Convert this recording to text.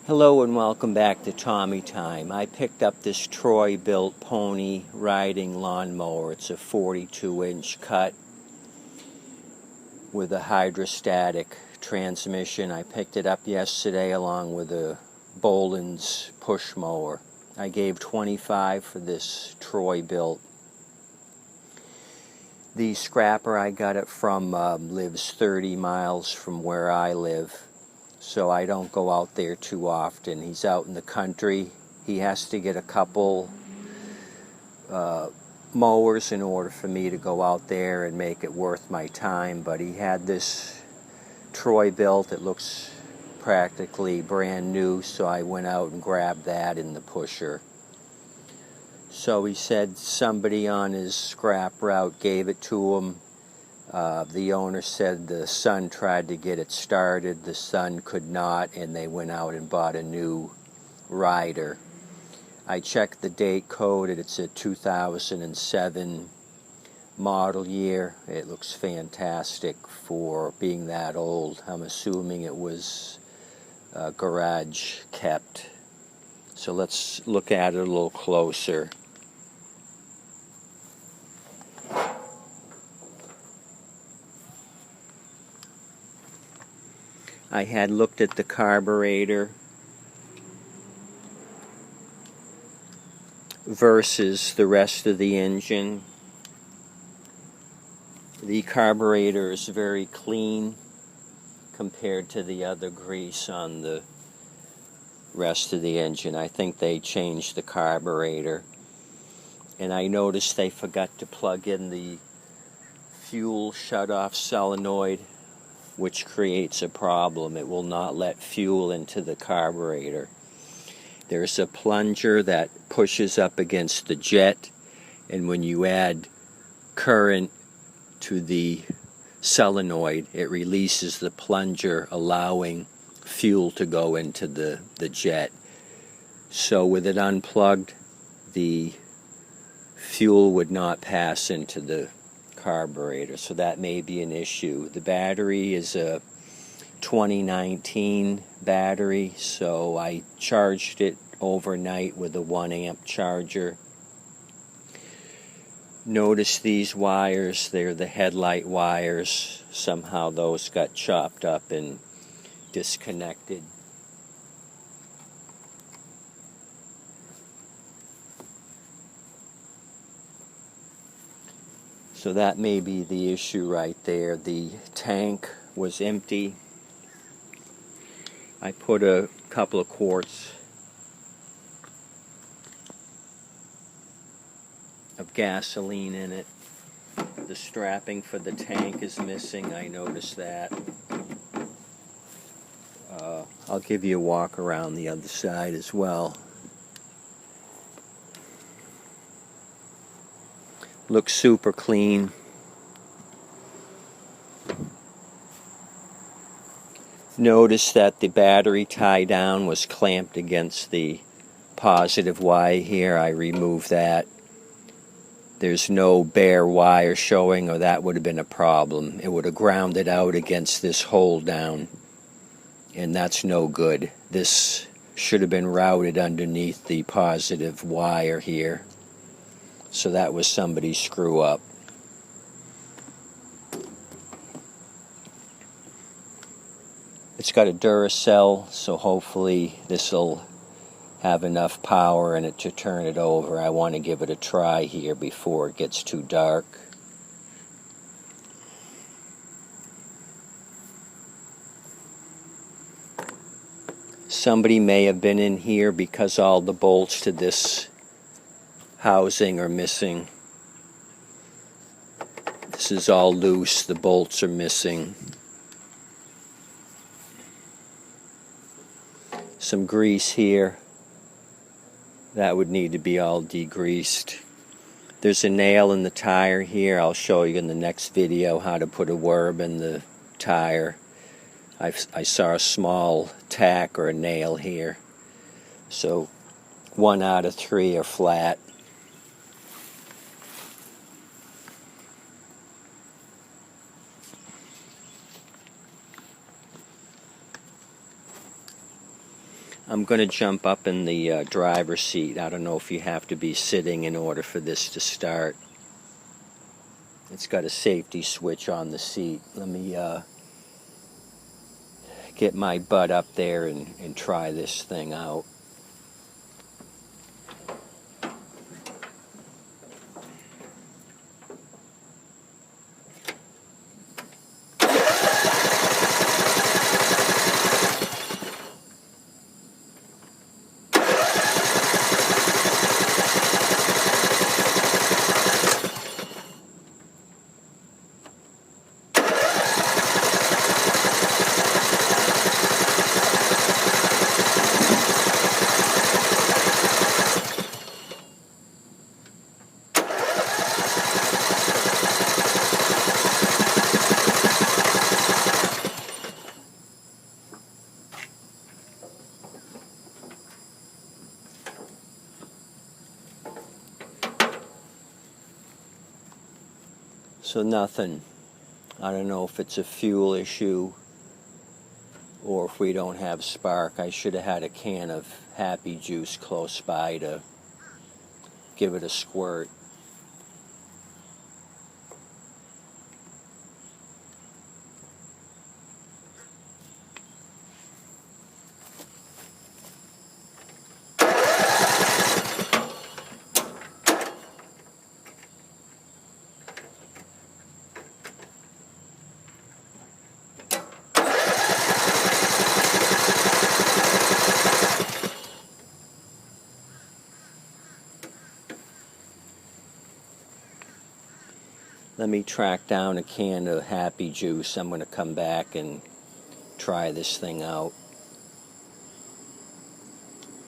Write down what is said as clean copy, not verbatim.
Hello and welcome back to Tommy Time. I picked up this Troy-Bilt pony riding lawnmower. It's a 42-inch cut with a hydrostatic transmission. I picked it up yesterday along with a Boland's push mower. I gave $25 for this Troy-Bilt. The scrapper I got it from lives 30 miles from where I live. So I don't go out there too often. He's out in the country. He has to get a couple mowers in order for me to go out there and make it worth my time. But he had this Troy-Bilt. It looks practically brand new, so I went out and grabbed that in the pusher. So he said somebody on his scrap route gave it to him. The owner said the son tried to get it started. The son could not, and they went out and bought a new rider. I checked the date code, and it's a 2007 model year. It looks fantastic for being that old. I'm assuming it was garage kept. So let's look at it a little closer. I had looked at the carburetor versus the rest of the engine. The carburetor is very clean compared to the other grease on the rest of the engine. I think they changed the carburetor. And I noticed they forgot to plug in the fuel shutoff solenoid, which creates a problem. It will not let fuel into the carburetor. There's a plunger that pushes up against the jet, and when you add current to the solenoid, it releases the plunger, allowing fuel to go into the jet. So with it unplugged, the fuel would not pass into the carburetor, so that may be an issue. The battery is a 2019 battery, so I charged it overnight with a 1-amp charger. Notice these wires, they're the headlight wires. Somehow those got chopped up and disconnected. So that may be the issue right there. The tank was empty. I put a couple of quarts of gasoline in it. The strapping for the tank is missing. I noticed that. I'll give you a walk around the other side as well. Looks super clean. Notice that the battery tie down was clamped against the positive wire here. I removed that. There's no bare wire showing, or that would have been a problem. It would have grounded out against this hole down, and that's no good. This should have been routed underneath the positive wire here. So that was somebody's screw up. It's got a Duracell, so hopefully this will have enough power in it to turn it over. I want to give it a try here before it gets too dark. Somebody may have been in here because all the bolts to this housing are missing. This is all loose. The bolts are missing. Some grease here. That would need to be all degreased. There's a nail in the tire here. I'll show you in the next video how to put a worm in the tire. I saw a small tack or a nail here. So 1 out of 3 are flat. I'm going to jump up in the driver's seat. I don't know if you have to be sitting in order for this to start. It's got a safety switch on the seat. Let me get my butt up there and try this thing out. So nothing. I don't know if it's a fuel issue or if we don't have spark. I should have had a can of Happy Juice close by to give it a squirt. Let me track down a can of Happy Juice. I'm going to come back and try this thing out.